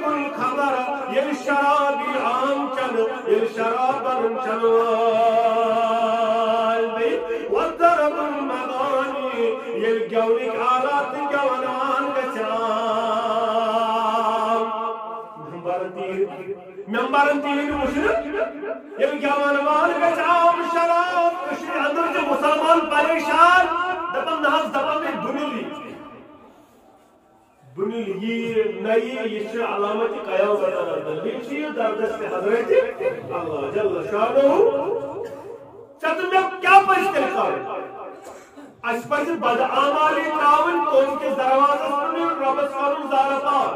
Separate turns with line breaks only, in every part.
يبلغ الخبر يلشراب عام كان يلشراب الجنوال والضرب المغاني يلقونك آلات جوانان قسام منبرنتين مشرق يلقون مال قسام الشراب اشري عندك مسلمان پریشان دپن ناز دپن بنيلي نئی یہ علامت قیامت یہ دردست حضرت اللہ جل شانہ چتر میں کیا پس تیل کر اس پس بد اعمالی تراون قوم کے دروازہ میں رب سبحانہ زارا پار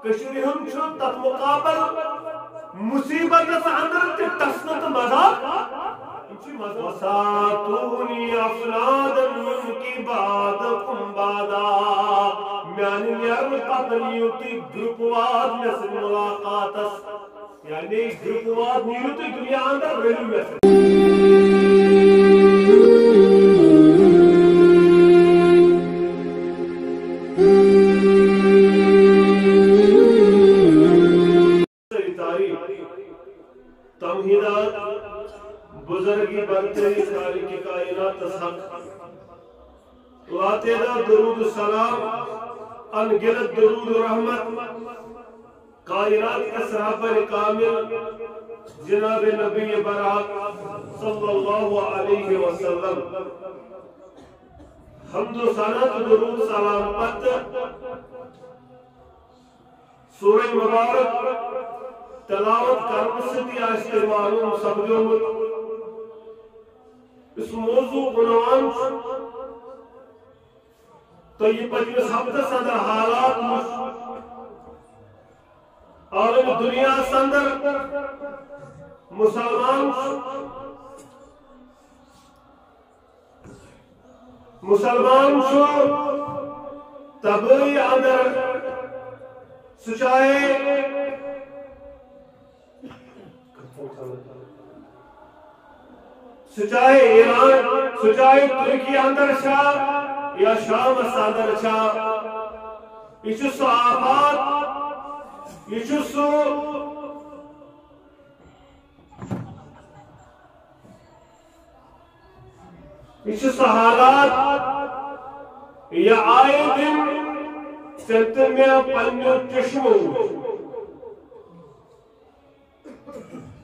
کشیر ہم چھو تت مقابل مصیبت اندر تسنت مذاق وساتونی افلادا من کی بعدکم بعدا میانی نیرم قطنیوتی گروپواد نسل ملاقاتس یعنی گروپواد نیوتی دنیا اندر ریلو نسل تمہیدات بزرگی برتری خالق کائنات حق لاتیدہ درود السلام انگلت درود رحمت کائنات کا صحابہ کامل جناب نبی برات صلی اللہ علیہ وسلم حمد و ثناء درود سلام پت سورہ مبارک تلاوت کرنے سے آشتے معلوم سمجھوں اس موضوع عنوان تو یہ پچھلے ہفتہ صدر حالات عالم دنیا صدر مسلمان شو تبری اندر سچائے سچائے ایران سچائے ترکی اندر شاہ یا شام صدر شاہ یہ سو آفات یہ سو حالات یا آئے دن سنتر میں پنیو چشموں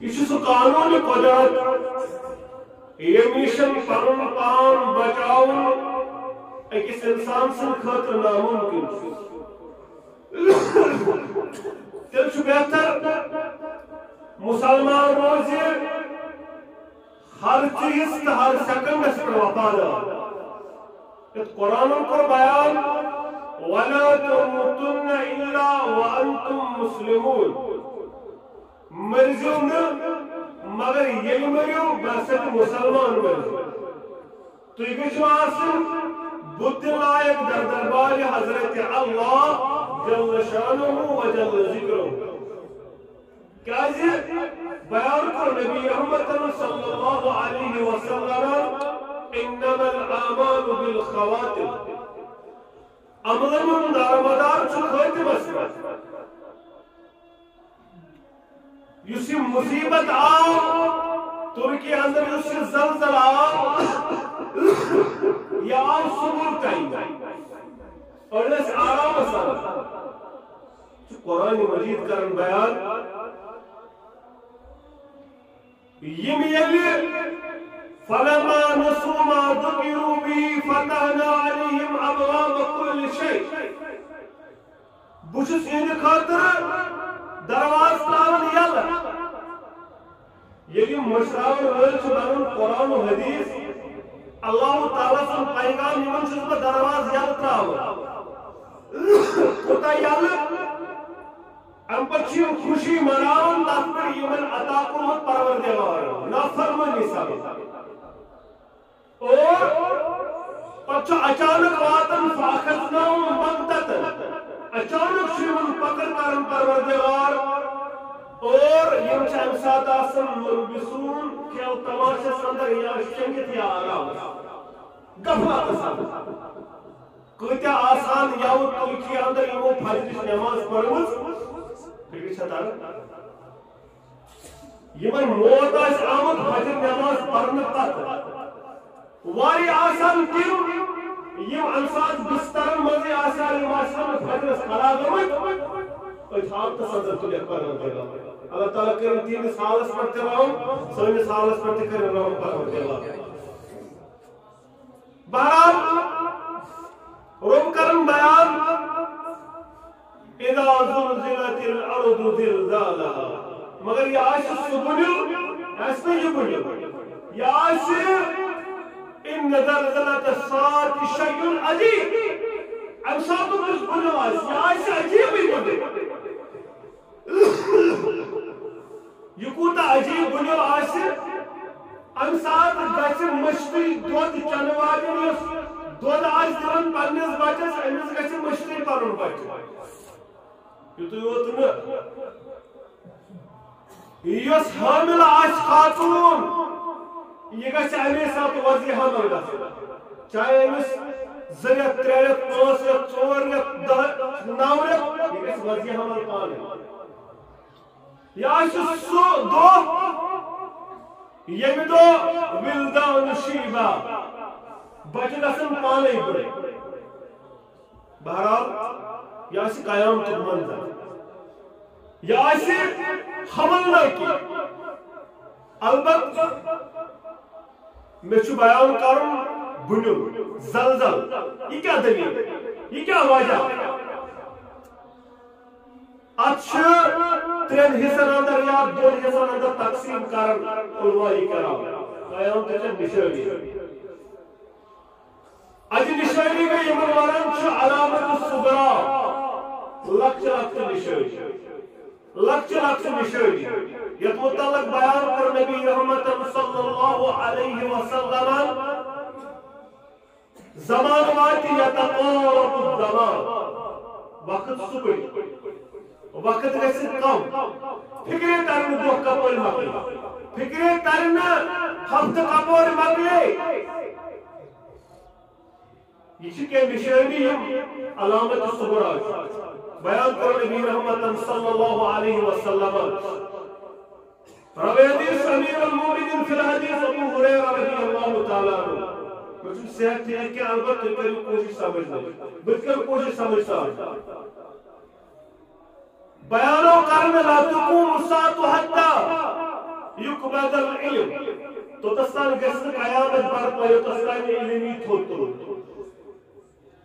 یہ سو قانون قدرت یہ میشن پرن پان بچاؤن ایکس انسان سے خطر ناممکن تیل چھو بہتر مسلمان روزی ہر چیز ہر سیکنڈ اس پر وفادار قرآن کو بیان وَلَا تَمُوتُنَّ إِلَّا وَأَنْتُمْ مُسْلِمُونَ مرزیوں نے مگر یہ مریو بسط مسلمان مریو تو یہ جو آسن بدھ لائق در دربار حضرت اللہ جل شانہ و جل ذکرہ کیازے بیان کر نبی محمد صلی اللہ علیہ وسلم انما الاعمال بالخواتم عمل من دارمدار چھو خاتم اسمت یسی مصیبت آو ترکی اندر یسی زلزل آو یا آو سبور ٹائم اور اس آرام سال قرآن مجید کرن بیان یم یلی فلما نسوا ما ذکروا به فتحنا عليهم ابواب كل شيء بچس ان خاطر درواز تراون یل یلی مشراون ول چھ بنن قرآن و حدیث اللہ تعالی سن پیغام یمن چھ درواز یل تراون کوتا یل ام پچھی خوشی مناون تات پر یمن عطا کرمت پروردگار نافرمانی سب اور پچھو اچانک واتن فاخذناهم بغتتن اچانک شیون پکر کرن پروردگار اور یم چاہم ساتھ آسن ملبسون کھیل تماشا سندر یا شنگت یا آرام گفلات سندر کتیا آسان یاو تلکی اندر یمو فجرش نماز پڑھوز سطر یمن موت آس آمد فجر نماز پڑھنے پتہ واری آسان تم یم انسان بسترن مزے آسان یم آسان فجرس کھڑا گمت حال تو سزا تلیہ قرآن تعالیٰ اللہ تعالیٰ کریں تینس حالس پر ترام سنس حالس پر تکریں رحم قرآن تعالیٰ بہرحال رب کرن بیان اذا زلزلت الارض زلزالها مگر یہ آشی سبنیو ایسے یہ بنیو یہ آشی ان زلزلت الساعت شیء عجیب امساتو کس بنیو آشی یہ آشی عجیب ہی بنیو یہ کوتا عجیب بنیو آشی امسات گچر مشتری دود چنواجن یس دود آج دلن پنیز بچس امیز گچر مشتری پرن بچس یہ تو یس حامل آج خاتون یہ گھس امی سات وضع حامل گھس چاہے امس زریت تریت پانچ ریت ژور ریت نو ریت یہ گھس وضع حامل پانے یہ سو دو یمی دو ولدان شیبا بچہ گھسن پانے بڑے بہرحال یہ قیام تو منظر یہ حمل نہ کی البتہ میں بیان کروں بنیو زلزل یہ کیا دلیل یہ کیا وجہ اچھا ترین حصن اندر یا دو حصن اندر تقسیم کرن علماء کرام قیام تجھے نشانی اج نشانی میں یمن وارن چھو علامت الصغرا لکچ نشانی لکچ نشانی یہ متعلق بیان کر نبی رحمت صلی اللہ علیہ وسلم زمان واتی یتقارب الزمان وقت صبح وقت گیسے کم فکرے کرن دو کپور مکلی فکرے کرن ہفت کپور مکلی یہ کے نشانی علامت الصغرا بیان کر نبی رحمت صلی اللہ علیہ وسلم روی حدیث امیر المومنین فی الحدیث ابو ہریرہ رضی اللہ تعالیٰ عنہ مجھے صحت ہے کہ البتہ کری کوشش سمجھنا بلکہ کوشش سمجھتا بیانوں کرنے لا تقوم الساعة حتى يقبض العلم تو تستان گسن قیامت برپا یہ تستان علمی تھوتو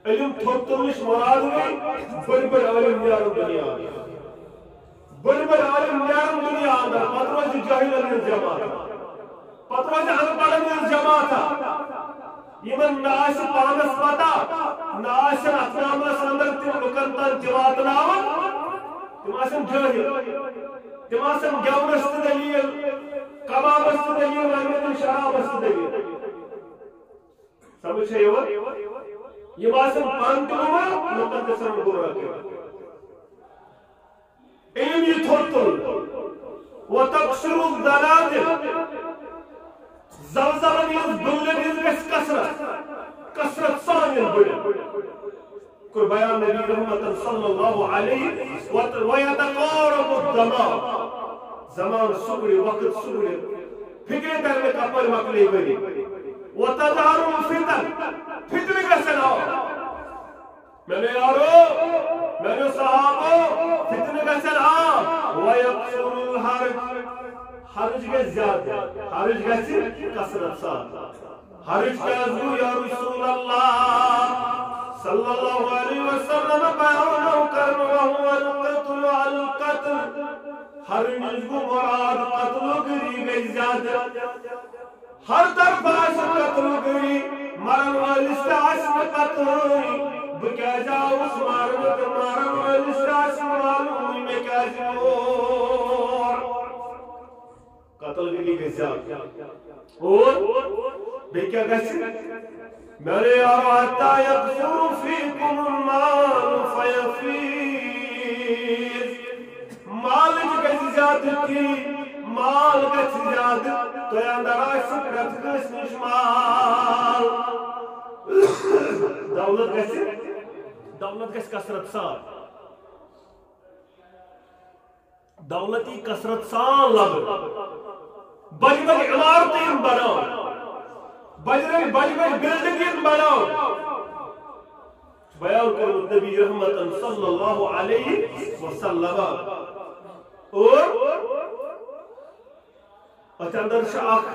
علم تھوتوش مراد میں بڑی بڑی علم نیارم دنیا بڑی بڑی علم نیارم دنیا آدھا پتروز جاہل علم جماعت پتروز انپڑھ علم جماعت یمن ناش پانس پتا ناش اطنام سندر تیم لکنتان جوات ناون تم آسن جاہل تم آسن گیونست دلیل کبابست دلیل ویمت شرابست دلیل سمجھ ہے یہ باسم پانتنوما مقدسن گورا کے علم یہ تھوتل وتقصر الدلادل زلزلن یز بلن یز گس کسرت سانین بڑی کر بیان نبی رحمت صلی اللہ علیہ ویتقارب الزمان زمان سگڑی وقت سگڑی فکر کرنے کپر مکلی بڑی وتظہر الفتن فتن کا سناؤ میں نے یارو میں نے صحابو فتن کا سناؤ ویقصر الحرج حرج کے زیادہ حرج کے کسرت ساتھ حرج کے ازو یا رسول اللہ صلی اللہ علیہ وسلم بیانو کرن وہو القتل القتل حرج کو مراد قتل گری گئی زیادہ ہر طرف آسم قتل گئی مرن والست آسم قتل بکیا جاؤ اس مرن والست آسم معلومی میں کیا جاؤ قتل گئی گئی زیادہ اور بکیا گسی میرے آتا یقصر فیکم المال فیفیز مال گئی زیادہ کی مال گچ زیادہ تو اندر شکرت گس نشمال دولت گس کسرت سار دولتی کثرت سان لب بج بج عمارتیں بناؤ بج بج بلڈنگیں بناؤ بیان کرو نبی رحمت صلی اللہ علیہ وسلم اور اندر شاخ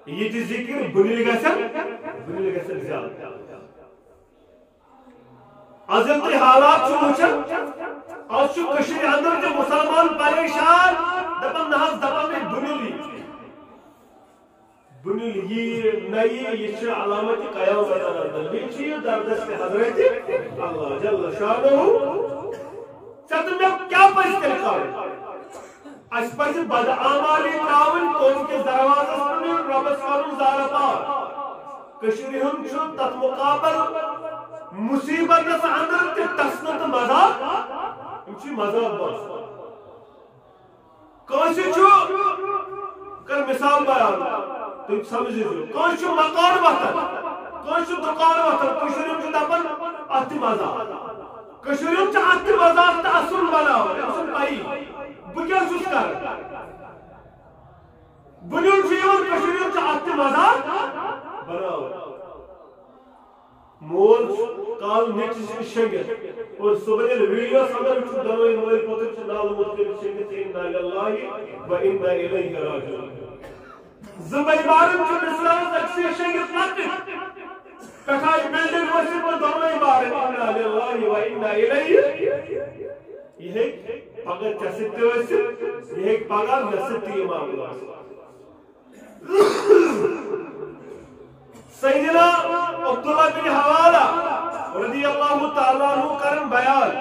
یہ ذکر بنیل گسن زیادہ ازلتی حالات وچن آج کشیر اندر جو مسلمان پریشان دپن نحس دپن بنیل یہ نئی یہ علامت قیامت یہ دردست حضرت اللہ جل شانہ چتر میں کیا پس تیل کریں اس پس بد اعمالی تراون قوم کے دروازہ پر ربس کرن زارہ پار کشیر ہم چھو تت مقابل مصیبت اندر تے تسنت مذاق امچی مذاق بس کانسی چھو کر مثال بیان تم سمجھے جو کانسی چھو مکان وقت کانسی چھو دکان وقت کشوریم چھو دپن اتی مذاق کشوریم چھو اتی مذاق تا اصل بناو اصل پائی بکیا سوس کر بنیون چھو کشوریم چھو اتی مذاق بناو مول کال نیچ شنگت اور صبح ویڈیو سمجھ چھو دنوئی نوئی پتر چھو نال مختلف شنگت انا للہ و انا الیہ راجعون زبائی بارن چھو اسلام اکسی شنگت نکت کٹھائی بلڈنگ وسی پر دنوئی بارن انا للہ و انا الیہ یہ ایک پگہ چستی وسی یہ ایک پگہ نستی امام اللہ سیدنا عبداللہ بن حوالہ رضی اللہ تعالیٰ عنہ کرن بیان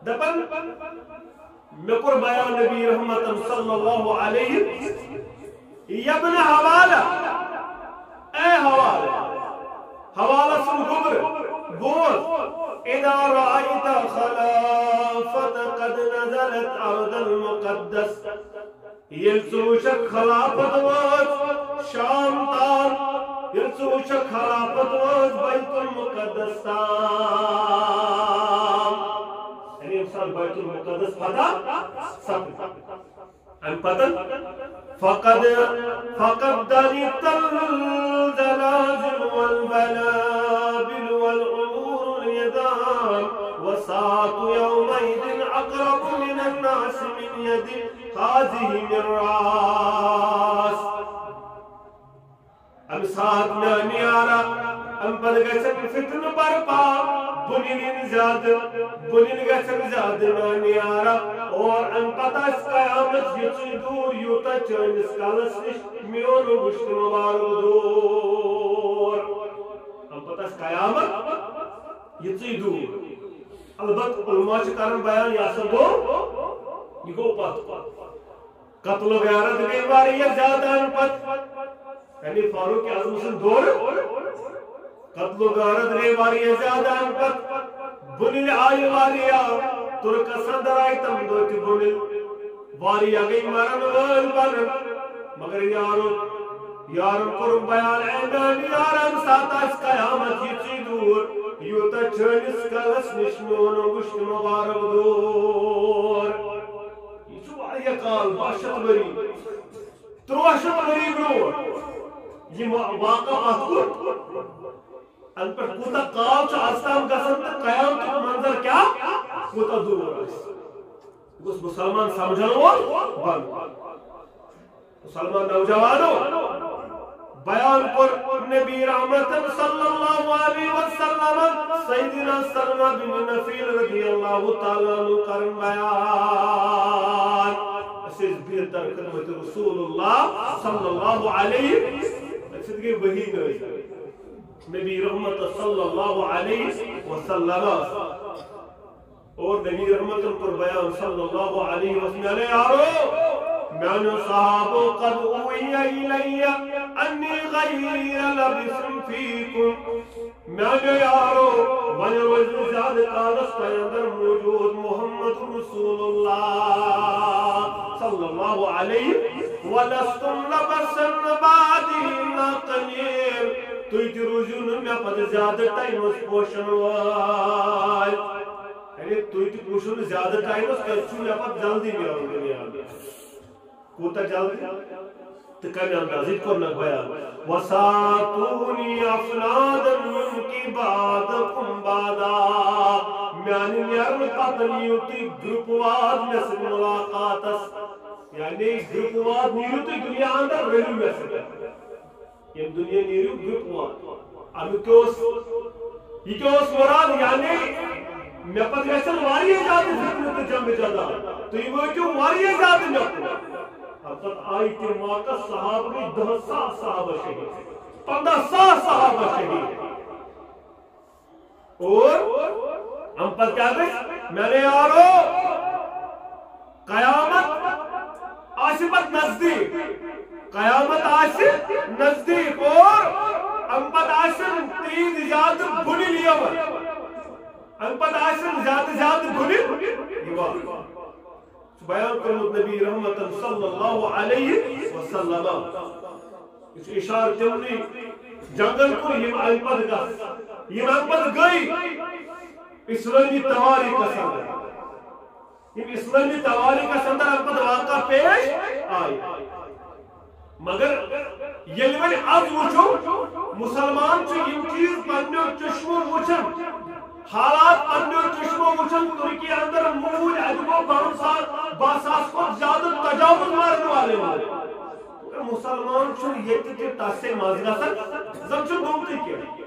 دپن مکر بیان نبی رحمت صلی اللہ علیہ یبن حوالہ اے حوالہ حوالہ سن گبر بول اذا رأيت خلافت قد نزلت ارض المقدس یلسوشک خلافت واز شام تار یلسوشک خلافت واز بیت المقدس تار یعنی امسال بیت المقدس پتا سب ان پتا فقد دنیت الزلازل والبلابل والعمور اليدان وساعة يومئذ أقرب من الناس من يد هذه الراس ام ساتھ میں نیارا ام پر گسن فتن برپا بنین گسن زیادہ نیارا اور ام پتہ اس قیامت یہ دور یوتا چانس کالس نش میون گشت مبارک دور ام پتہ اس قیامت یہ دور البت علماء کرن بیان یا سب یہ گو پت قتل و غیرت گئی باری یہ زیادہ ان پت یعنی فاروق اعظم سن دور قتل و غیرت گئی باری یہ زیادہ ان پت بنیل آئی واریا ترک صدر آئی تم دو کی بنیل واریا گئی مرن وال برن مگر یارم کرم بیان اینان یارم ساتا اس قیامت یہ دور یوتا چانس کالس نشمون گشت مبارک دور یہ چھو آئیہ کال 62 بری 63 بری برو یہ واقع اتکر ان پر کوتا کال چھو آستان گسن تک قیام تک منظر کیا کوتا دور اس مسلمان سمجھنو بند مسلمان نوجوانو بیان پر نبی رحمت صلی اللہ علیہ وسلم سیدنا سلمہ بن نفیل رضی اللہ تعالیٰ عنہ کرن بیان اسیز بہتر خدمت رسول اللہ صلی اللہ علیہ اسیز گئی وہی نبی رحمت صلی اللہ علیہ وسلم اور نبی رحمت پر بیان صلی اللہ علیہ وسلم علیہ آرو من صحاب قد اوئی الی انی غیر لبس فیکم من یارو من وزاد کالس پیندر موجود محمد رسول اللہ صلی اللہ علیہ ولستم لبسن بعدین قلیل توی تی رجون میں پد زیادہ ٹائم اس پوشن وائی یعنی تُہۍ تہِ پوٗشِو نہٕ زیادٕ ٹایمَس کیٛازِ چھُ مےٚ پَتہٕ جلدی نیرُن دُنیا کوٗتاہ جلدی تہٕ کَمہِ اندازٕ یہِ تہِ کوٚرنَکھ بیان وَسَاتُونِی اَفْنَادًا مِنْ بَعْدَکُمْ بَعْدًا میٛانہِ نیرنہٕ پَتہٕ نِیِو تُہۍ گرُپ واد مےٚ سۭتۍ مُلاقاتَس یعنی گرُپ واد نیٖرِو تُہۍ دُنیا اندر رٔلِو مےٚ سۭتۍ ییٚمہِ دُنیا نیٖرِو گرُپ واد اَمیُک کیٛاہ اوس یہ کیا اوس مراد یعنی مےٚ پتہٕ گژھن واریاہ زیادٕ فتنہٕ تہٕ جنگ جدال تُہۍ وٲتِو واریاہ زیادٕ مےٚ کُن پتہٕ آیہِ تِم واقعہٕ صحابہٕ گٔے 10,000 صحابہ شہید 15,000 صحابہ شہید اور ہم پتہٕ کیٛاہ گژھِ میانے یارو قیامت آسہِ پتہٕ نزدیٖک قیامت آسہِ نزدیٖک اور ام پتہٕ آسن تیٖژ زیادٕ بُنِل یِوان ام پتہٕ آسن زیادٕ زیادٕ بُنِل یِوان بیان کوٚرمُت نبی رحمتن صلی اللہ علیہ وسلم یہ چھُ اِشارٕ تِمنٕے جنگن کُن یِم امہِ پتہٕ گژھِ یِم امہِ پتہٕ گٔے اسلٲمی تواریٖخس اندر یِم اسلٲمی تواریٖخس اندر امہِ پتہٕ واقعہ پیش آیہِ مگر ییٚلہِ وۄنۍ آز وٕچھو مسلمان چھُ یِم چیٖز پننیو چشمو وٕچھان حالات پننیو چشمو وٕچھان ترکی اندر موٗدۍ اَتہِ گوٚو 12,000 کھۄتہٕ زیادٕ تجاوُز مارن والے مگر مسلمان چھُنہٕ ییٚتہِ تہِ تتھ سۭتۍ منٛز گژھان زن چھُ گوٚمتٕے کینٛہہ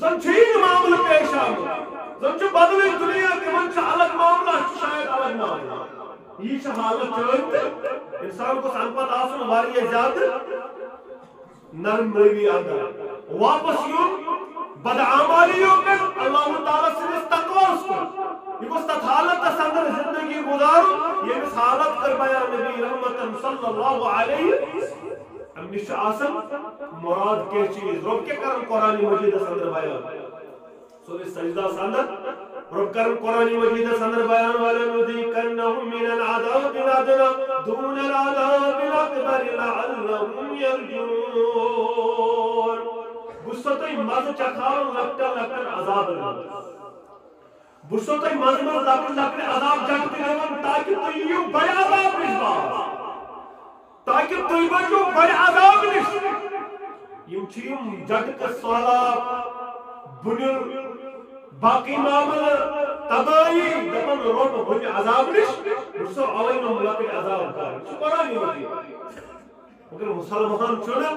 زن چھُیی نہٕ معاملہٕ پیش آمُت زن چھُ بدلٕے دُنیا تِمن چھُ الگ معاملہ اَسہِ چھُ شاید الگ معاملہ یہ چھِ حالت چٲنۍ تہٕ انسان گوٚژھ امہِ پتہٕ آسُن واریاہ زیادٕ نرم روی اندر واپس یُن بدعمالیو پٮ۪ٹھ اللہ تعالیٰ سٕنٛدِس تقواہس کُن یہ گوٚژھ تتھ حالتس اندر زندگی گُزارُن ییٚمِس حالت کٔر بیان نبی رحمتن صلی اللہ علیہ امہِ نِش چھُ آسان مراد کینٛہہ چیٖز رۄب کیٛاہ کرن قرآنِ مجیٖدس اندر بیان سورہ سجدہس اندر رب کرن قرآن مجید اندر بیان وَلَنُذِيقَنَّهُم مِّنَ الْعَذَابِ الْأَدْنَىٰ دُونَ الْعَذَابِ الْأَكْبَرِ لَعَلَّهُمْ يَرْجُعُونَ بہٕ چھُسو تۄہہِ مزٕ چکھاوُن لۄکٹٮ۪ن لۄکٹٮ۪ن عذابن بہٕ چھُسو تۄہہِ منٛزٕ منٛزٕ لۄکٕٹۍ لۄکٕٹۍ عذاب جھٹکہٕ دِوان تاکہِ تُہۍ یِیِو بڑِ عذاب نِش باز تاکہِ تُہۍ بٔچِو بڑِ عذاب نِش یِم چھِ یِم جھٹکہٕ سہلاب بُنِل باقی معاملہ تباہی دپن رب بنہِ عذاب نِش بہٕ چھُسو اوے یِم لۄکٕٹۍ عذاب کران چھُ قرآن مجیٖد مگر مسلمان چھُنہٕ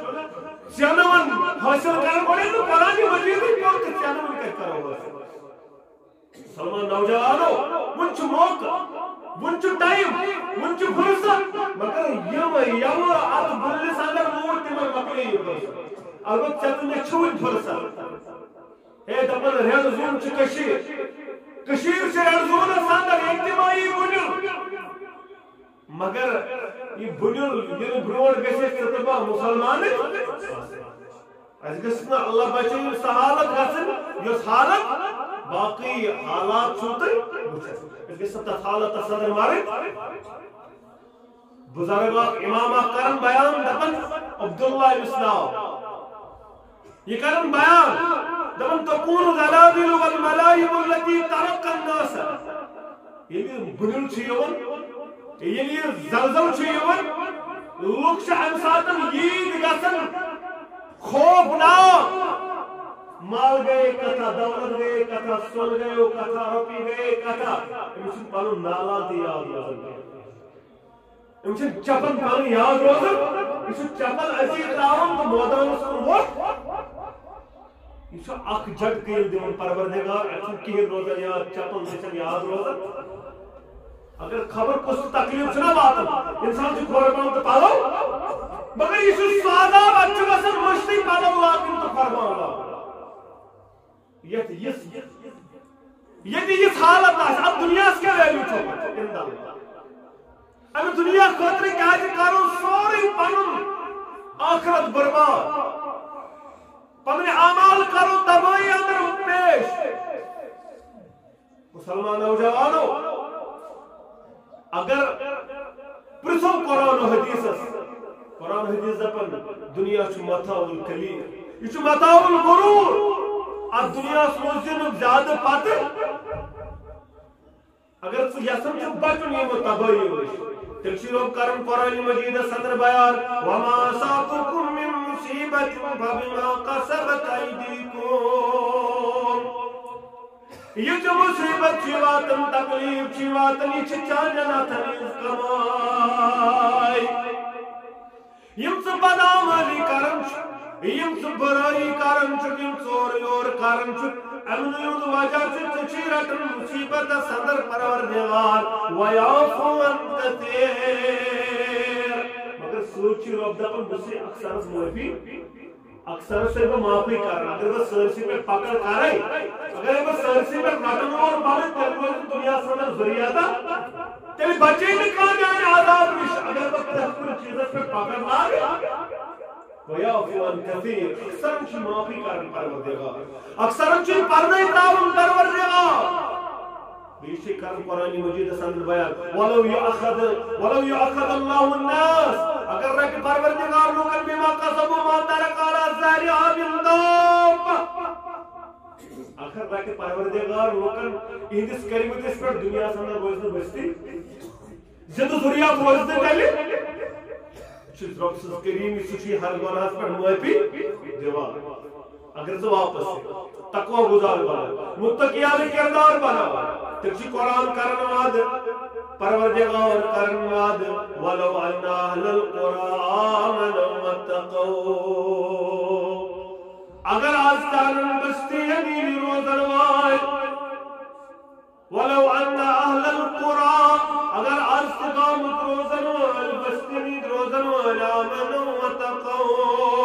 ژٮ۪نوَن حٲصِل کران گۄڈٕ نہٕ قرآن مجیٖدٕے پیوٚو تہٕ ژٮ۪نوَن کتہِ کرو حٲصِل مسلمان نوجوانو وُنہِ چھُ موقعہٕ وُنہِ چھُ ٹایم وُنہِ چھُ فرصت مگر یِم یوٕ اتھ بُلنِس اندر موٗد تِمن مۄکلے یہِ فرصت البتہ ژےٚ تہٕ مےٚ چھُ وُنہِ فرصت اے دپن ریٚڈ زوٗن چھُ کٔشیٖر چھِ ریٚڈ زوٗنس اندر اجتماعی بُنیُل مگر یہ بُنیُل ییٚلہِ برٛونٛٹھ گٔژھِتھ ژٕ تہٕ بہٕ مُسلمانٕے اَسہِ گٔژھ نہٕ اللہ بچٲیِن سۄ حالت گژھٕنۍ یۄس حالت باقٕے حالات چھُو تُہۍ وٕچھان أسۍ گٔژھ نہٕ تتھ حالتس اندر مرٕنۍ بُزرگ اکھ امام اکھ کران بیان دپان عبداللہ أمِس ناو یہ کران بیان دپان تكون الزلازل والملاحم التي ترق الناس ییٚلہِ بُنیُل چھُ یِوان ییٚلہِ یہِ زلزل چھُ یِوان لُکھ چھِ امہِ ساتہٕ ییٖتۍ گژھان خوفناک مال گئے کتھا دولت گئے کتھا سۄن گٔیو کتھا رۄپیہِ گٔیے کتھا أمِس چھُنہٕ پنُن نالال تہِ یاد روزان کینٛہہ أمِس چھُنہٕ چپن پنٕنۍ یاد روزان یہِ چھُ چپن أتی ترٛاوان تہٕ مٲدانس کُن ووٚتھ یہ چھُ اکھ جھٹکہٕ ییٚلہِ دِوان پروردگار اَسہِ چھُنہٕ کِہیٖنۍ روزان یاد چپل گژھن یاد روزان اگر خبر کُس تکلیٖف چھُنہ واتان اِنسان چھُ قۄربان تہٕ پلو مگر یہِ چھُ سُہ عذاب اَتہِ چھُ گژھان مٔشتٕے پلو لاگٕنۍ تہٕ قۄربان لاگُن ییٚتہِ یِژھ حالت آسہِ اَتھ دُنیاہس کیٛاہ ویلیوٗ چھُ امہِ دُنیا خٲطرٕ کیٛازِ کرو سورُے پنُن ٲخرت برباد پنٕنۍ اعمال کرو تبٲہی اندر پیش مسلمان نوجوانو اگر پرژھو قرآن و حدیثس قرآن حدیث دپان دنیا چھُ متاع القلیٖل یہِ چھُ متاع الغرور اتھ دنیاہس روزِ نہٕ زیادٕ پتہٕ اگر ژٕ یژھان چھُکھ بچُن یِمو تبٲہی نِش تیٚلہِ چھُ رۄب کران قرآنِ مجیٖدس اندر بیان وما اصابكم من مصیبة فبما كسبت أيديكم یہ جو مصیبت چھ واتن تکلیف چھ واتن یہ چھ چانن اتھن ہنز کمائی یم ژٕ بدعملی کران چھُکھ یم ژٕ برائی کران چھُکھ یم ژور یور کران چھُکھ امنٕے ہُنٛد وجہ چھُ ژٕ چھی رٹان مصیبتس اندر پروردگار ویعفو عن کثیر مگر سۭتۍ چھُ رۄب دپان بہٕ چھُسے اکثرس معٲفی اکثر سے معافی کرنا اگر وہ سرسی پہ پکڑ کرے اگر وہ سرسی پہ رٹن اور بڑے تیل دنیا سمجھ ذریعہ تھا تیل بچے نکال جائے عذاب نش اگر وہ پرسپر چیزت پہ پکڑ مارے ویعفو عن کثیر اکثر چھ معافی کرن پروردگار اکثر چھ پردے تعاون پروردگار بیشی کرن قرآن مجید سند بیان ولو یؤخذ اللہ الناس اگر رکھ پروردگار لوکن بما کسبوا ما ترک علی ظہرها من دابہ اگر رکھ پروردگار لوکن اہندس کرمتس پر دنیا سندر بوزن بستی زند ذریعہ بوزن تیلی چیز رب سز کریمی سچی ہر گناہس پر معافی دیوان اگر تو واپس تقوی گزار بنا متقیان کردار بنا تکشی قرآن کرن وعد پروردگار کرن وعد ولو ان اہل القرآن آمنوا واتقوا اگر آستانن بستی یمین روزن وائے ولو ان اہل القرآن اگر استقامت روزن وائے بستی روزن وائے آمنوا واتقوا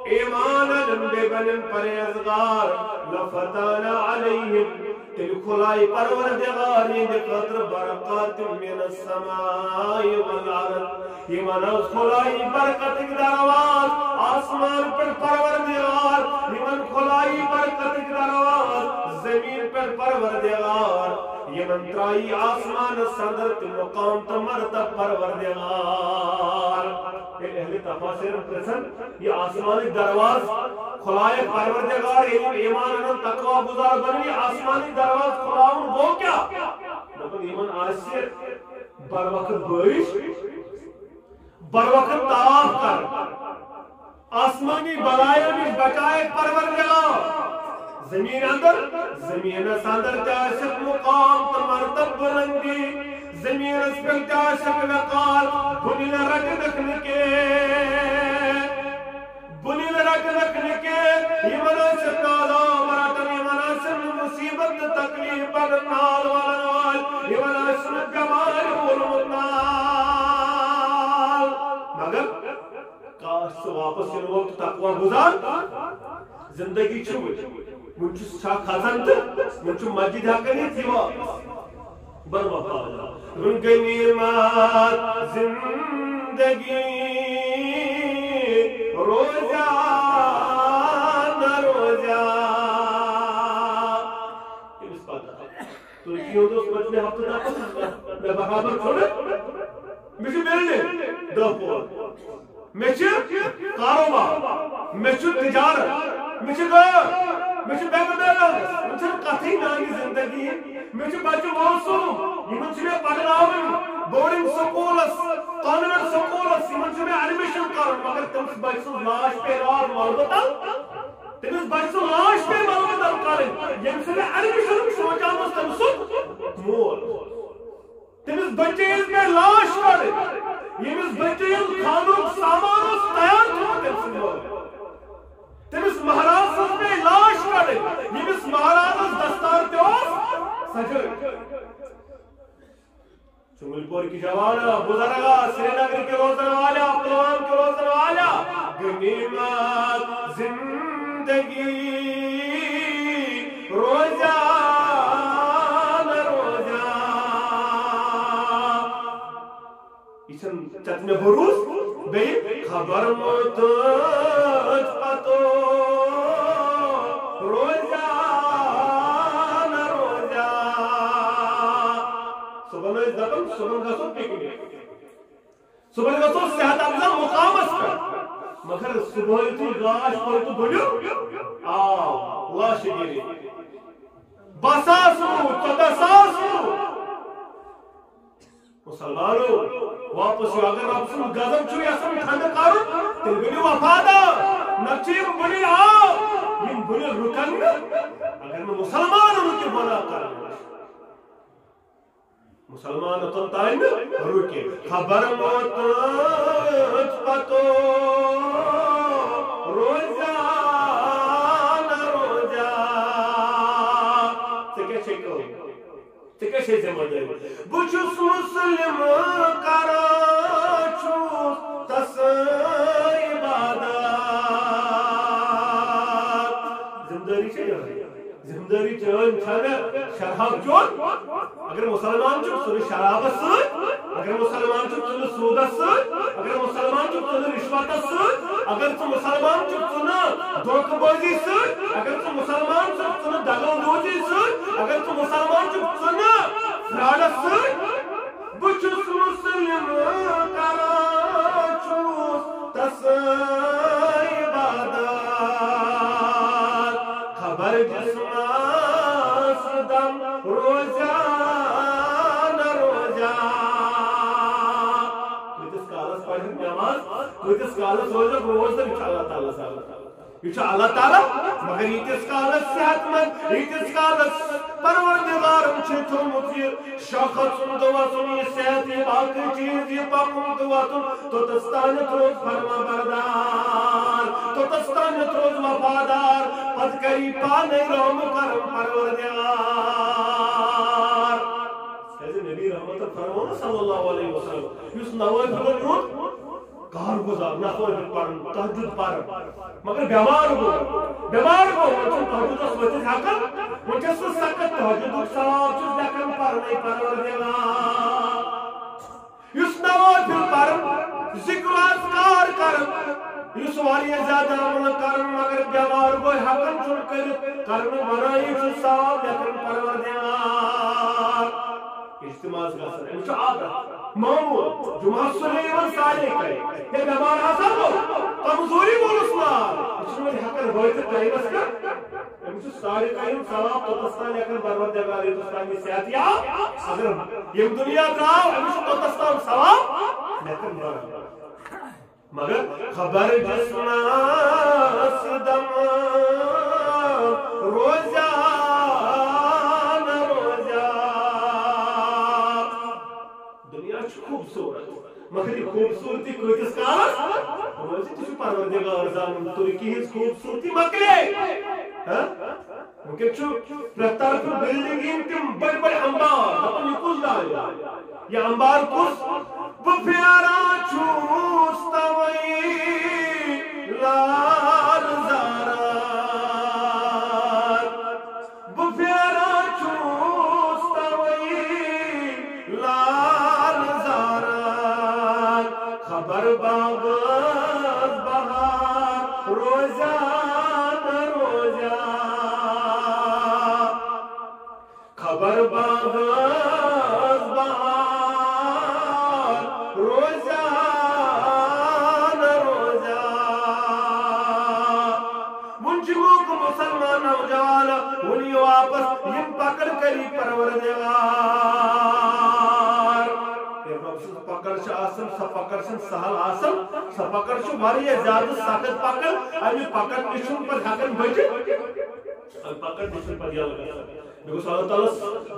ایمان جنبے بنن پریزگار لفتانا علیہم تل کھلائی پروردگار یہ قدر برکات من السماء والارض یہ منز کھلائی برکت دروازہ آسمان پر پروردگار یہ من کھلائی برکت دروازہ زمین پر پروردگار یہ من ترائی آسمان صدر مقام تمرتب پروردگار اہل تفاسیر پرسن یہ آسمانی دروازہ کھلائے پروردگار ایمان انہوں تقوی گزار بنی آسمانی دروازہ کھلاؤں وہ کیا لیکن ایمان آج سے بروقت بارش بروقت طواف کر آسمانی بلائے میں بچائے پروردگار زمین اندر تاشق مقام تمرتب بلندی زمین اسپل تاشق وقار بنی رکھ نکے یہ مناسب نالا مراتن یہ مناسب مصیبت تکلیف بدنال والنال یہ مناسب گمال والمنال مگر کاش سے واپس یہ وقت تقوی گزار زندگی چھوئی منچو چھا خزن منچو مسجد حقنی تھی واپس بر وفادا ان کے نعمت زندگی روزہ نہ روزہ یہ اس بات ہے ترکیوں دوست بچ میں ہفتہ دا پس میں بخابر چھوڑے مجھے میرے لئے دو پور مجھے کاروبار مجھے تجارت مجھے گھر مجھے بینک بیلنس مجھے کتھی نانی زندگی مجھے بچے موسوم یہ مجھے پڑھناون بورڈنگ سکولس کانوینٹ سکولس یہ مجھے ایڈمیشن کرن مگر تمس بچہ لاش پہ رات معلومتا تمس بچہ لاش پہ معلومتا کرن یم سے ایڈمیشن سوچا مس تمس مول تمس بچے میں لاش کرن یمس بچے خانوں سامان تیار تمس مول تمس مہاراج میں لاش کرن یمس مہاراج دستار تیوس سجر چمل پور کی جوانا بزرگا سری نگر کے روزن والا پلوان کے روزن والا غنیمت زندگی روزہ نہ روزہ اسن چتن بروس بے خبر متج پتو روزہ نہ روزہ صبح دپن صبح گھو پکنک صبح گھو صحت افزا مقامس پر مگر صبح تو گاش پر تو بڑھو آو لاش گیری بساسو چودہ ساسو مسلمانوں واپس اگر رب سن غضب چھو یسن ٹھنڈ کر تیل بنو وفادار نچیم بنی آو یم بنی رکن اگر میں مسلمان رکی بنا کر مسلمان تن تائن رکی خبر موت پتو روزہ نروجہ سکے چھکو سکے چھے ذمہ داری بچوس مسلم کراچوس تس عبادت زمداری چھے زمداری چون چھانا شراب چون اگر مسلمان چھو سن شراب سن اگر مسلمان چھو سن سود سن اگر مسلمان چھو سن رشوت سن اگر تو مسلمان چھو سن دھوکہ بازی سن اگر تو مسلمان چھو سن دغل دوزی سن اگر تو مسلمان چھو سن فراڈ سن بچوس مسلم کراچوس تس عبادت خبر جسم صدم روزہ نروزہ کتس کالس پڑھن نماز کتس کالس روزہ روز تر اللہ تعالیٰ صاحب یہ اللہ تعالیٰ مگر یتس کالس صحت مند یتس کالس پروردگارم چھ تھومت یہ شخص دعا سن یہ صحت یہ باقی چیز یہ پاکم دعا سن تو تستانت روز فرما بردار تو تستانت روز وفادار پت کری پانے روم کرم پروردگار ایسے نبی رحمت فرمانا صلی اللہ علیہ وسلم یس نوائی فرمون کار گزار نفوئی پڑھن تحجد پڑھن مگر بیمار گو وچن تحجد اس وچن حقن وچن سو سکت تحجد سواب چیز دیکھن پڑھنے پروردگار یس نوائی پڑھن ذکر اذکار کرن یس واریہ زیادہ عمل کرن مگر بیمار گو حقن چن کرن بنائی چیز سواب دیکھن پروردگار اجتماع گژھن امس عادت معمول جمعہ صلیون سالے کرے یہ بیمار آسان ہو کمزوری بولس مار اس میں حقن ہوئیت ٹائمس کا امس سارے قائم ثواب توتستان یکن پروردگار ہندوستانی صحت یا اگر یہ دنیا دراو امس توتستان ثواب لیکن مگر خبر جسم صدم روزہ خوبصورت مگر خوبصورتی کتس کالس روزی تھی پروردگار زانن ترکی ہز خوبصورتی مکلے ممکن چھو پرتار پر بلڈنگ تم بڑ بڑ انبار دپن یہ کس ڈایا یہ انبار کس وہ پیارا چھوس توئی لال زارا وہ پیارا چھوس توئی لال خبر باغ بہار روزہ نروزہ خبر باغ بہار روزہ نروزہ منجموک مسلمان نوجوان انہی واپس یم پکڑ کری پروردگار پکڑ آسن سا پکڑ سہل آسن سا پکڑ واریہ زیادہ سخت پکڑ امی پکڑ نشن پر ہکن بچ امی پکڑ نشن پر یل بگوس اللہ تعالیٰ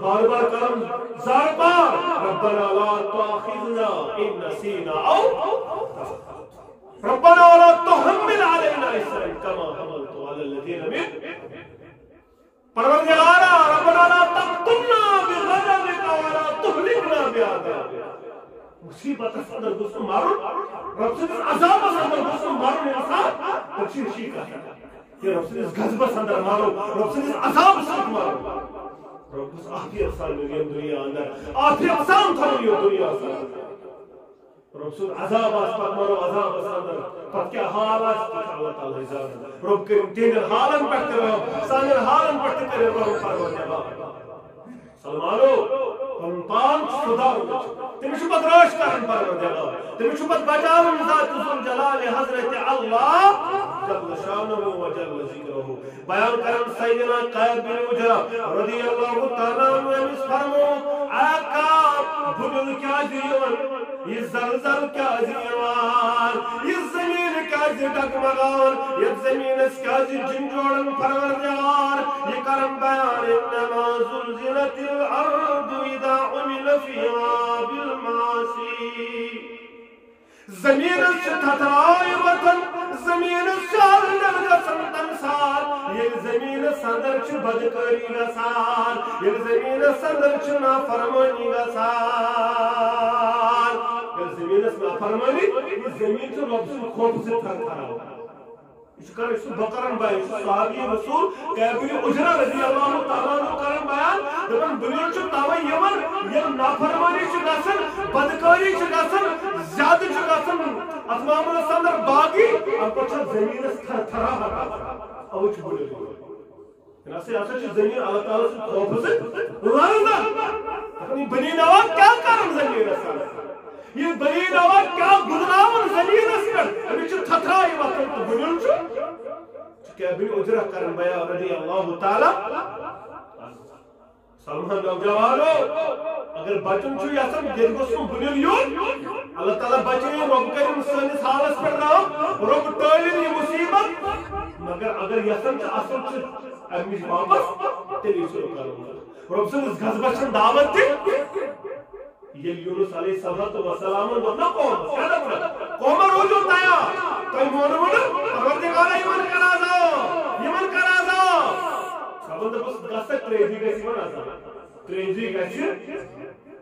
بار بار کرم زار بار ربنا لا تؤاخذنا ان نسینا او ربنا لا تحمل علينا اسرا كما حملت على الذين من پروردگارا ربنا لا تقتلنا بغضبك ولا تهلكنا بعذابك مصیبت اندر دوستوں مارون رب سے عذاب اندر دوستوں مارون انسان تکشیر شیئی کہتا ہے کہ رب سے غضب اندر مارو رب سے عذاب اندر مارو رب سے آفی افسان میں دنیا اندر آفی افسان تھا یہ دنیا اندر رب سے عذاب اندر مارو عذاب اندر پت کیا حال ہے اللہ تعالی عزت رب کریم تین حالن پٹھ کرو سانر حالن پٹھ کرو رب فرمایا سلمانو پان سدار تمہیں شبت روش کرن پروردگار تمہیں شبت بچاون ذات ذل جلال حضرت اللہ جل شانہ و جل ذکرہ بیان کرن سیدنا قائد بن عجرہ رضی اللہ تعالیٰ عنہ اس فرمو آقا بھگل کیا یہ زلزل کیا یہ زمین کیا ڈگمگان یہ زمین کیا جنجوڑن پروردگار یہ کرم بیان انما زلزلت الارض اذا عمل فيها بالمعاصی زمین تھتھرائی وطن زمین شارنر گسن تمثال یہ زمین صدر چھ بدکاری گسان یہ زمین صدر چھ نافرمانی گسان یہ زمین نافرمانی یہ زمین چھ رب سے خوف سے تھرتھراؤ اس کا بقرن بیان صحابی رسول کعبی اجرا رضی اللہ تعالیٰ عنہ کرم بیان دبن دنیا چھ تاوی یمن یہ نافرمانی چھ گسن بدکاری چھ گسن زیادہ چھ گسن اسمام السندر باقی اب کچھ زمین تھرتھرا اوچ بولے ایسے زمین اللہ تعالیٰ سے خوف سے رضا اپنی بنی نوا کیا کرم زمین یہ بنی نوا کیا گزراون زمین ابھی تھتھرائی وقت تو بنیل کیا بھی اجرا کرم بیان رضی اللہ تعالیٰ سلمان نوجوانو اگر بچن چھو یسن یہ گوسم بنیل یون اللہ تعالیٰ بچے رب کریم سنس حالس پر راو رب ٹالین یہ مصیبت مگر اگر یسن چھ اصل چھ امیش واپس تیلی شروع کروں رب سنس غزبشن دعوت تھی یہ یونس علیہ السلام ورنہ قوم روجو تایا تو ایمان پروردگار ایمان کرا دو سبند بس گسک تریزی گیسی من عذاب تریزی گیسی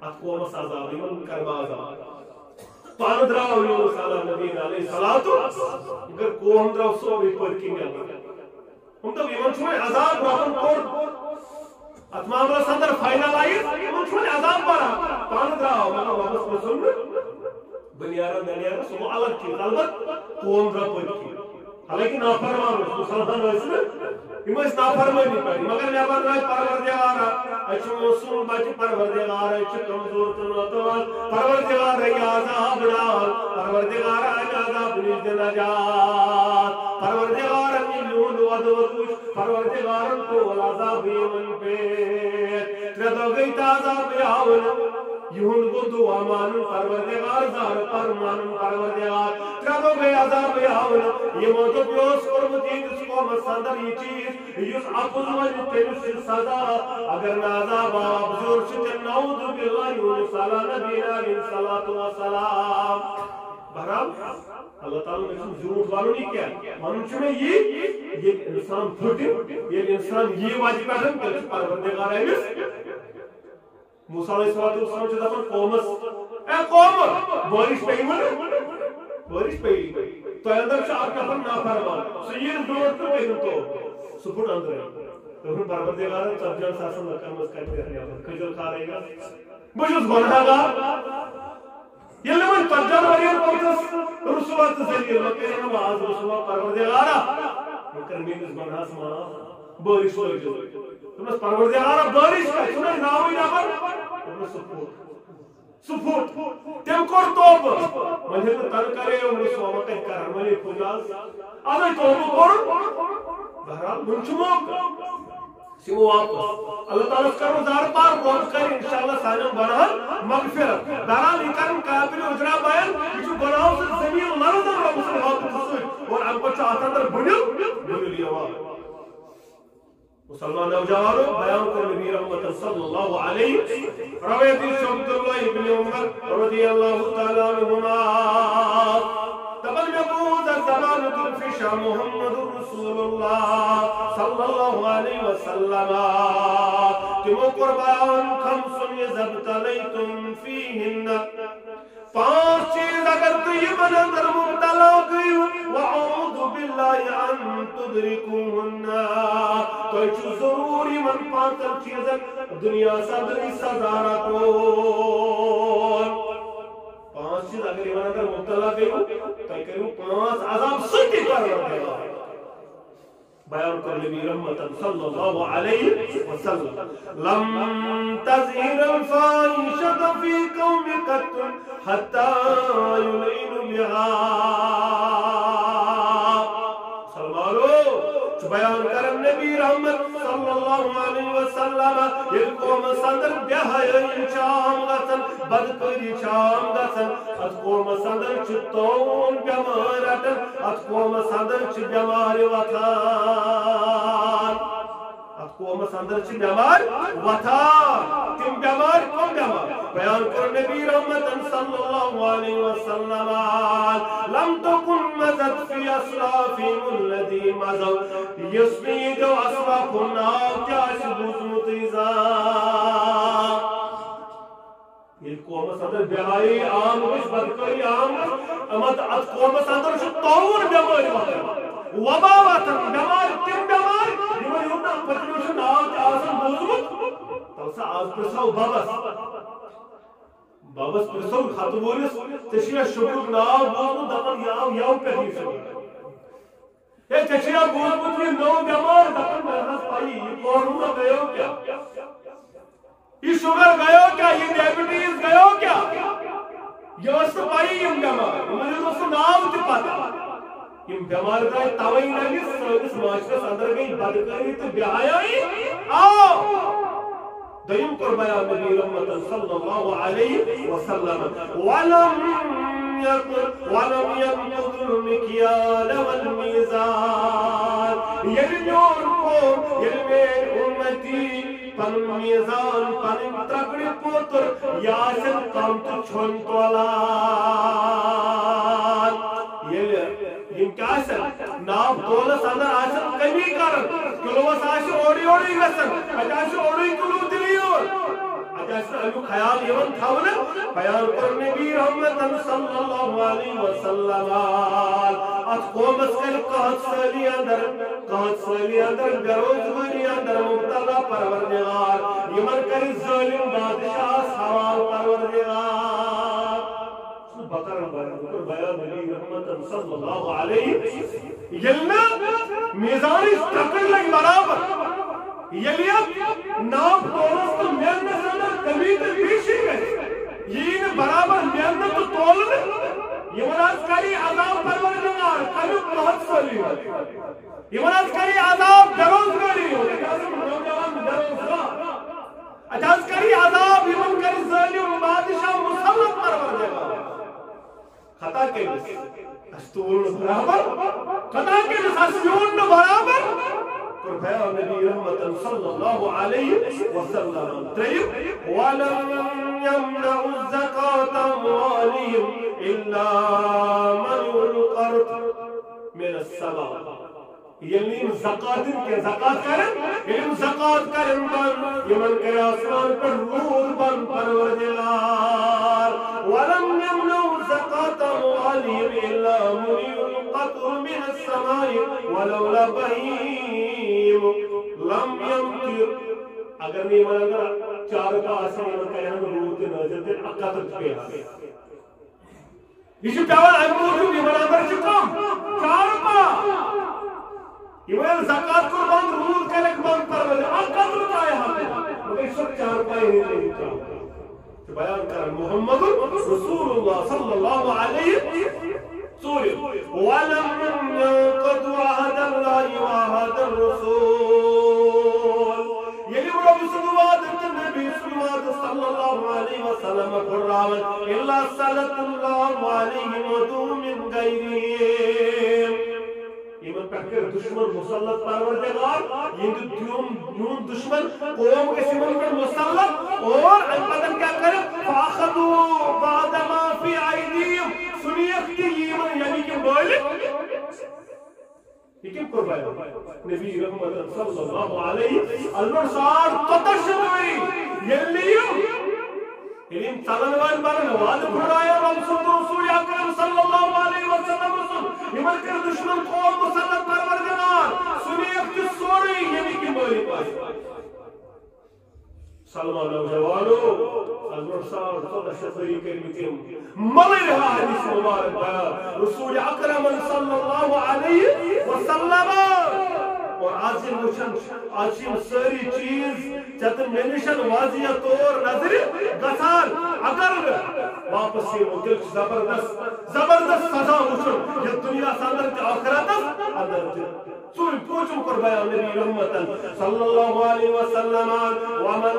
ات قومس عذاب ایمان کرما عذاب پان دراو یونس علیہ السلام اگر قوم دراو سو بھی پرکی گیا ہم تو ایمان چھوئے عذاب رابن کور اتمام رسندر فائنل آئی ایمان چھوئے عذاب بارا پان دراو مانا واپس مسلم بنیارا نینیارا سو الگ کی غلبت قوم دراو پرکی حالانکہ نافرمان مسلمان ویسے اس نافرمانی پڑی مگر نیبر رائے پروردگارا اچھ موسم بچ پروردگارا اچھ کمزور تنوتوان پروردگارا یا عذاب نال پروردگارا یا عذاب نجد نجات پروردگارا ملیون ودوش پروردگارا تو عذاب یمن پیت تردو گئی عذاب یاون یہن کو دعا مانن پروردگار زار پر مانن پروردگار تردو گئی عذاب یاون یہ موجو پیوس قربتین اس کو مسندر یہ چیز یس اپن وجہ تیرس سزا اگر نازاب ابزور شتن نعوذ باللہ یونس علی نبینا علیہ الصلاة والسلام بہرحال اللہ تعالیٰ نے ضرورت والوں نہیں کیا مانن چمیں یہ انسان پھٹی یہ انسان یہ واجب ہے کہ پروردگار ہے موسیٰ علیہ السلام چھ دپان قومس اے قوم بارش پئی بارش پئی تو اندر چھ اکھ نفر نافرمان سید ڈوٹ تو کہیں تو سپورٹ اندر ہے تو پروردگار چپجان ساسن لکرمس کرتے ہیں کھجر کھا رہے گا بجوز گناہگار یہ لمن چپجان ورین پوچھس رسوات ذریعہ لکرین نماز رسوات پروردگارا کرمینس گناہس مانا بارش ہوئی جو تمہیں پروردگارا بارش کا سنیں ناوی نبر تمہیں سپورٹ تم کور توب منہ تن کرے رسوات کہیں کرن منی پجاز آدھائی توب کور بہرحال منچمو سیمو واپس اللہ تعالیٰ کرو زار پار روز کر انشاءاللہ سانم بناہن مغفرت بہرحال یہ کرم قابل اجرا بیان یہ گناہوں سے زمین لرزن رب سے حاضر حسن اور ان کو چاہتا در بنیل لیا ہوا مسلمان نوجوانوں بیان کر نبی رحمت صلی اللہ علیہ روایت عبد اللہ ابن عمر رضی اللہ تعالیٰ عنہما تبن يقود الزمان تنفش محمد رسول الله صلى الله عليه وسلم تمو قربان خمس يزبتليتم فيهن پانچ چیز اگر قیمن اندر مبتلا گئی وعوذ باللہ ان تدرکوہن تو چو ضروری من پانچ چیز دنیا صدری سزارہ کو پانچ چیز اگر ایمان اگر مبتلا گئی تو کروں پانچ عذاب سنتی کر رہے ہیں بیان کر نبی رحمت صلی اللہ علیہ وسلم لم تظہر الفاحشۃ فی قوم قط حتی یلعن بہا سلمانو بیان کر نبی رحمت صلی اللہ علیہ وسلم یہ قوم صدر بہائی شام گسن بدکری شام گسن ات قوم صدر چتون بیمار رٹن ات قوم صدر چ بیمار وتھان ات قوم صدر چ بیمار وتھان تم بیمار کم بیمار بیان کر نبی رحمت صلی اللہ علیہ وسلم لم تكن مزت في اسلافهم الذي مزوا يسميد اسلافنا جاش بوزمتيزا یہ قوم صدر بہائی عام وش بدکاری عام امت ات قوم صدر چھ طور بیمار وطن وبا وطن بیمار تم بیمار یمن یوتا پتنو چھ ناو چھ آسان بوزمت تو سا آز پرساو بابس پرسو خط وولس تشیا شکر ناو بوزمت دپن یاو پہنی شکر اے تشیا بوزمت یہ نو بیمار دپن محنت پائی یہ کورونا گئیو کیا یہ شوگر گئیو کیا یہ ڈائبٹیز گئیو کیا یہ اس پائی یم بیمار مجھے دوستو ناو تی پتا یم بیمار گئے توائی نگی سرگس معاشرس اندر گئی بدکاری تو بیائی آو دیم قربایا نبی رحمت صلی اللہ علیہ وسلم ولم ينقض المكيال والميزان يلميون قوم يلمين امتي پن میزان پن ترکڑی پوتر یاسن کم تو چھن تولان یم کیا سن ناو دولس اندر آسن کمی کرن کلوس آسی اوڑی اوڑی گسن اجاسی اوڑی کلو دلیور اجاسی ایو خیال یون تھاونا بیان کر نبی رحمت صلی اللہ علیہ وسلم ات قومس کل قحط سالی اندر بیروزگاری اندر مبتلا پروردگار یمن کر ظالم بادشاہ سوال پروردگار بکر بیان نبی رحمت صلی اللہ علیہ یلنا میزانی تکڑ لگ برابر یلیت ناو دولس تو محنت اندر کمی تو بیشی گئے یہ برابر محنت تو تولن یمن کری عذاب پروردگار کمی قحط سالی یمن کری عذاب بیروزگاری اجاز کری عذاب یمن کری ظالم بادشاہ مسلط پروردگار خطا کے لئے استول برابر خطا کے لئے اسیون برابر قربان نبی رحمت صلی اللہ علیہ وسلم تريب ولم يمنع الزكاة أموالهم إلا من القرض من السماء یعنی زکات کے زکات کرن یعنی زکات کرن بن یمن کے آسمان پر رود بن پروردگار ولم يمنع زکات أموالهم إلا من القطر من السماء ولولا بهيم لم يمطر اگر نہیں اگر چار کا آسمان کا یہاں رود نظر دے اقدر پہ یہ پیوال امور یمن اندر چکم چار پا یمن زکات قربان رود کرک بند پروردگار اقدر کا یہاں مگر سب چار پائے نہیں چاہتے بیان کر محمد رسول اللہ صلی اللہ علیہ سوری ولم ينقض عهد الله وعهد الرسول یعنی وہ رسولات النبی صلی اللہ علیہ وسلم قرآن الا صلت اللہ علیہ ودو من غیرهم ایمن پکر دشمن مسلط پروردگار یہ دیون دشمن قوم کے سمن پر مسلط اور البتن کیا کرے فاخذوا بعد ما فی ایدیہم سنیت کی ایمن یعنی کہ بولے لیکن قربان نبی رحمت صلی اللہ علیہ الرسول تتشدوی یلیو علم تلنوان برن واد بھرایا رسول اکرم صلی اللہ علیہ وسلم یمن کر دشمن قوم مسلط پروردگار سنیت کی سوری یعنی کہ بولے پاس سلمان نوجوانو الرسول صلی اللہ علیہ وسلم ملے رہا حدیث مبارک بیان رسول اکرم صلی اللہ علیہ وسلم اور آجیم ساری چیز چاہتے منشن واضح طور نظر گسان اگر واپس یہ مدل زبردست سزا وچھن یہ دنیا ساندر تے آخرت اندر سوري پوچھم کر بیان نبی رحمت صلی اللہ علیہ وسلم ومن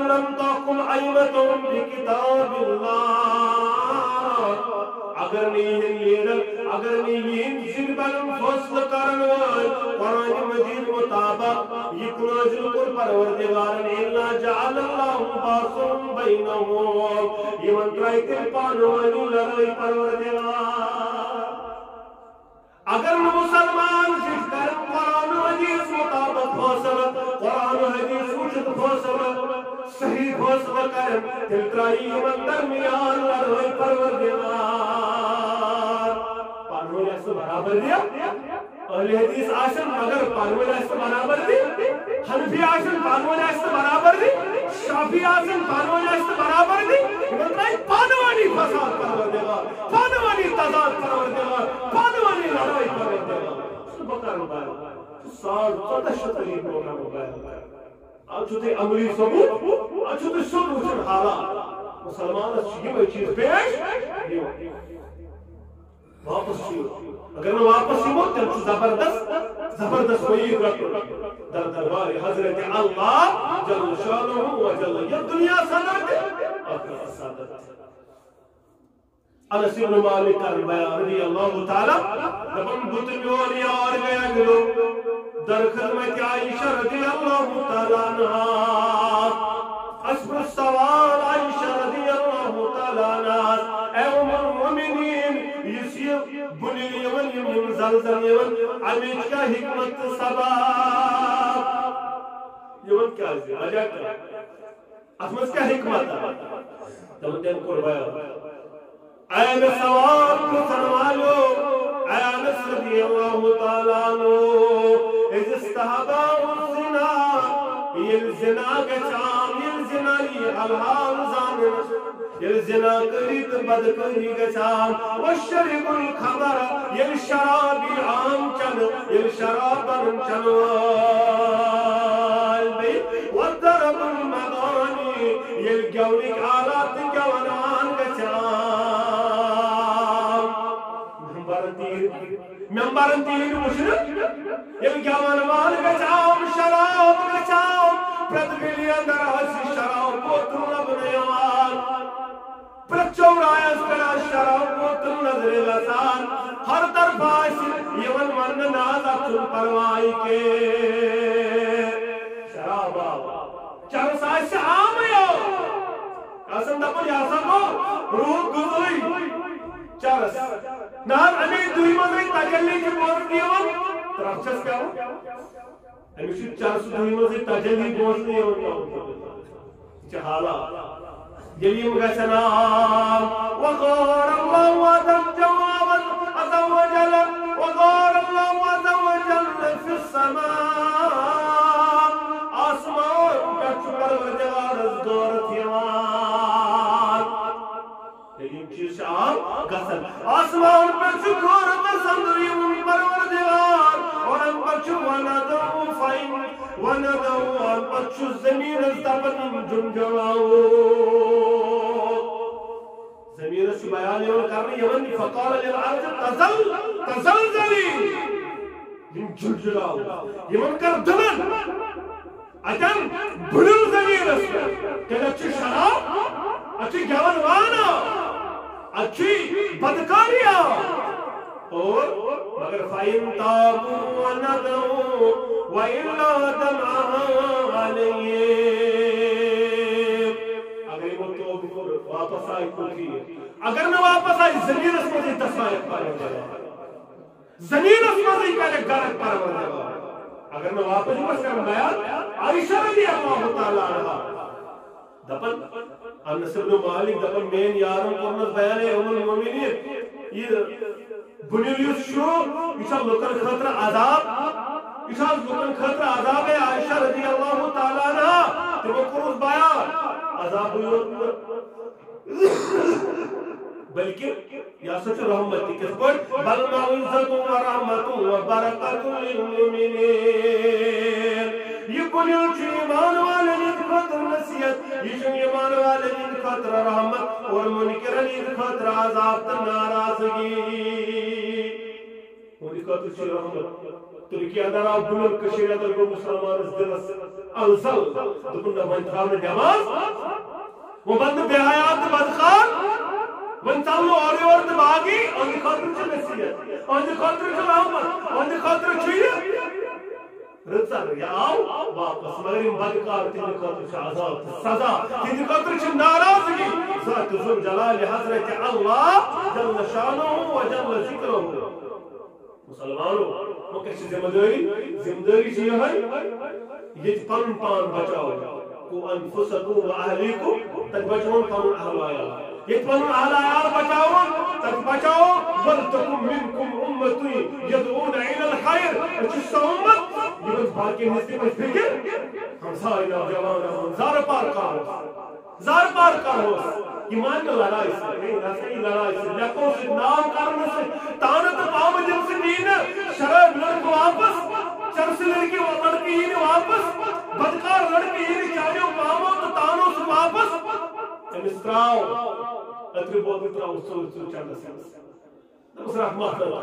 لم تحكم أئمتهم بكتاب الله اگر نہیں لیڈر اگر نہیں زنبالن فصل کرن قرآن مجید مطابق یہ نازل کر پروردگارن الا جعل اللہ باسم بینہم یہ منترائی کے پانوانی لڑائی پروردگار اگر مسلمان جس کرن قرآن حدیث مطابق فصل قرآن حدیث وجد فصل صحیح فصل کرن تلترائی من درمیان لڑائی پروردگار پانوانی ایسا برابر دیا اہل حدیث آشن مگر پانوانی ایسا برابر دی حنفی آشن پانوانی ایسا برابر دی شافی آشن پانوانی ایسا برابر دی پانوانی فساد پروردگار پانوانی تضاد پروردگار پانوانی لڑائی پروردگار بکر مبارک سال 14 تقریب ہوگا مبارک آجھوتے عملی ثبوت آجھوتے سن وچن حالات مسلمان اچھی یہ چیز پیش واپس چیز اگر میں واپس ہی موت تل زبردست وہی رکھو در دربار حضرت اللہ جل شانہ و جل یہ دنیا صدر دے آخرت صدر دے انس بن مالک کا بیان رضی اللہ تعالی جبن بطمیون یار گیا گلو در خدمت عائشہ رضی اللہ تعالی عنہ اسم السوال عائشہ رضی اللہ تعالی عنہ اے ام المؤمنین یہ بنی یمن یمن زلزل یمن امیج کا حکمت سبب یمن کیا ہے وجہ کیا اسمس کا حکمت تمہیں دن قربان اے سوال کو سنوالو اے انس رضی اللہ تعالیٰ عنہ اذ استحبا الزنا الزنا گچام الزنا الحال زانن الزنا قریت بدکری گچام والشرب الخبر الشراب عام چن الشراب چنوال والضرب المغانی الگولک آلات گونان گچام ممبرن تیر مشرق الگون وال گچام شراب گچام پرتگلی اندر حسی شراب بوتن لبنیوان پرچور آیس کرا شراب بوتن نظر لسان ہر طرف آئیسی یون من نازا چن پروائی کے شراب آبا چرس آئیسی آمیو قسم دپو یاسا کو روح گزوئی چرس نار امید دوئی مزائی تجلی کی بوت دیون ترخچس کیا ہو امیشی چرس دوئی مزائی تجلی بوت دیون چہالا جلیم گسنام وغار اللہ وعدم جوابا عزا وجل وغار اللہ عزا وجل فی السماء آسمان کچھ پروردگار از دورت یوان لیکن چیز شاہم گسن آسمان پر چکورت سندریم پروردگار اور ان پر چو وندو فائن وندو ان پر چو زمین از دبن جنجواؤ زمین اس بیانی اور کرنی یمن فقال للعرض تزلزلی یم جلجلاؤ یمن کر دلن اچھن بھلل زمین اس پر کہ اچھی شراب اچھی گیون وانا اچھی بدکاریا اور مگر فَإِن تَابُوا وَنَدَوْا وَإِلَّا دَمْعَهَا عَلَيْهِمْ اگر وہ توب کر واپس آئی کھوٹی اگر میں واپس آئی زمین اس مزید تصمائق پرورد زمین اس مزید کا لئے گرک پرورد اگر میں واپس کر بیان عائشہ رضی اللہ تعالیٰ عنہ دپن انس بن مالک دپن مین یارن کرنس بیان ہے ام المؤمنین یہ بنیلیس شو اسا لکن خطر عذاب ہے عائشہ رضی اللہ تعالیٰ عنہ تو وہ کرنس بیان عذاب ہوئی بلکہ یا سچ رحمتی کس پر بل معوذت و رحمت و برکت للمؤمنین یہ بنیل چو ایمان والے لید خطر نصیت یہ چو ایمان والے لید خطر رحمت اور منکر لید خطر عذاب تا ناراضگی خاطر رحمت ترکی اندر آو بلر کشیر اندر کو مسلمان دلس الزل دکن من تھاو نماز وہ بند بے حیات بدخار ون چلو اور باغی ان خاطر چھ نصیحت ان خاطر چھ رحمت ان خاطر چھ رزق یا آو واپس مگر ان بدکار تین خاطر چھ عذاب سزا تین خاطر چھ ناراضگی ذات ذل جلال حضرت اللہ جل شانہ و جل ذکرہ مسلمانوں وہ کیسی ذمہ داری چھ یہ پن پان بچاؤ کو انفسکم و اہلیکم تک بچاؤ پن اہل عیال یہ پن اہل عیال بچاؤ تک بچاؤ ولتکم منکم امتی یدعون الی الخیر چھ امت یہ باقی نسبت میں فکر ہم سارے نوجوان زار پار کر ہو ایمان کا لڑائی سے رسائی لڑائی سے لیکن سے نام کرنے سے تانت پاو جن سے دین شراب لڑکو واپس چرس لڑکی ہی واپس بدکار لڑکی ہی چاہیو پاو تو تانو سے واپس امستراؤ اتری بہت اتراؤ سور چاہتا سے اس رحمت اللہ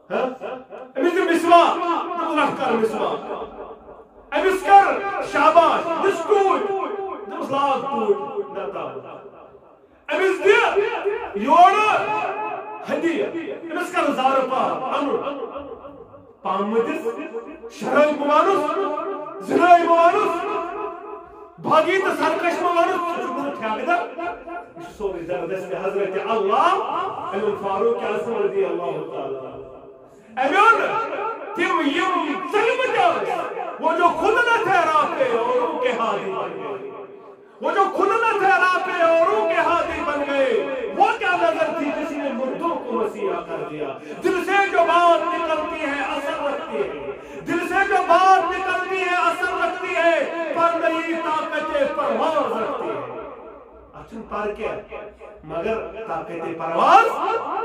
امس مسوا نمس کر مسوا امس کر شاباش نس ٹوٹ نمس لاگ ٹوٹ نتا امس دی یور ہدی امس کر زار پا انر پامدس شرائی موانس زرائی موانس بھاگی تو سرکش موانس چکر ٹھیاکدر سوری زردست حضرت اللہ امن فاروق اعظم رضی اللہ تعالی امن تم یم ظلم جائے وہ جو خود نہ ٹھہراتے اوروں کے ہادی بن گئے وہ جو خود نہ ٹھہراتے اوروں کے ہادی بن گئے وہ کیا نظر تھی کسی نے مردوں کو مسیحا کر دیا دل سے جو بات نکلتی ہے اثر رکھتی ہے دل سے جو بات نکلتی ہے اثر رکھتی ہے پر نئی طاقت پرواز رکھتی ہے اچھن پار کیا مگر طاقت پرواز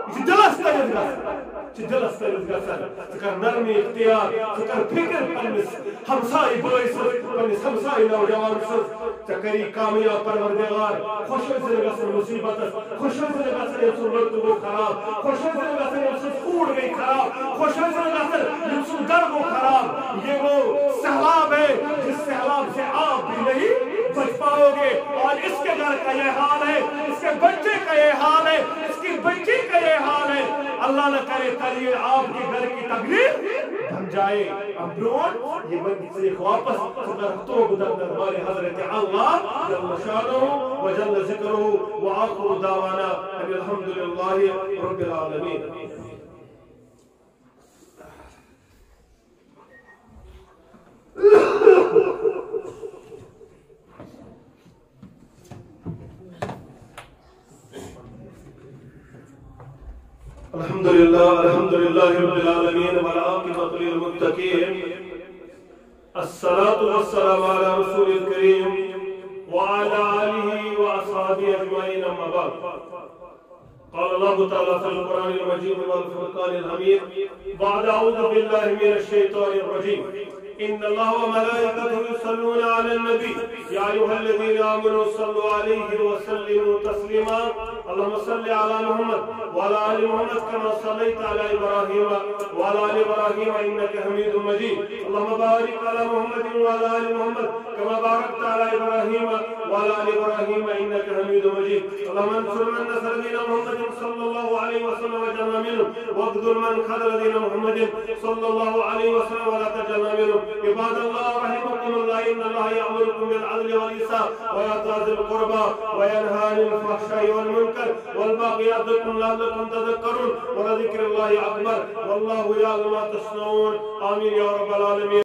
اسی دلس تجد گسر دلس تجد گسر سکر نرمی اختیار سکر فکر پنس ہمسائی باعث پنس ہمسائی نوجوان سز چکری کامیاب پروردگار خوش سے گسر مصیبت خوش سے گسر یہ سن لڑکو وہ خراب خوش سے گسر یہ سن پھوٹ گئی خراب خوش سے گسر یہ سن در وہ خراب یہ وہ سہلاب ہے جس سہلاب سے آپ بھی نہیں بچ پاؤ گے اور اس کے گھر کا یہ حال ہے اس کے بچے کا یہ حال ہے اس کی بچی کا یہ حال ہے اللہ نہ کرے کل یہ آپ کے گھر کی تقریر بن جائے امبرون یہ بندی سے واپس سکر توب در دربار حضرت اللہ جل شانہ و جل ذکرہ و آخر دعوانا ان الحمدللہ رب العالمین الحمد لله رب العالمين والعاقبة للمتقين الصلاة والسلام على رسول الكريم وعلى آله وأصحابه أجمعين أما بعد قال الله تعالى في القرآن المجيد والفرقان الحميد بعد أعوذ بالله من الشيطان الرجيم إن الله وملائكته يصلون على النبي يا أيها الذين آمنوا صلوا عليه وسلموا تسليما اللهم صل على محمد وعلى آل محمد كما صليت على إبراهيم وعلى آل إبراهيم إنك حميد مجيد اللهم بارك على محمد وعلى آل محمد كما باركت على إبراهيم وعلى آل إبراهيم إنك حميد مجيد اللهم انصر من نصر دين محمد صلى الله عليه وسلم وجعلنا منهم واخذل من خذل دين محمد صلى الله عليه وسلم ولا تجعلنا منهم عباد الله رحمكم الله إن الله يأمركم بالعدل والإحسان وإيتاء ذي القربى وينهى عن الفحشاء والمنكر والبغي يعظكم لعلكم تذكرون ولذكر الله أكبر والله يعلم ما تصنعون آمين يا رب العالمين.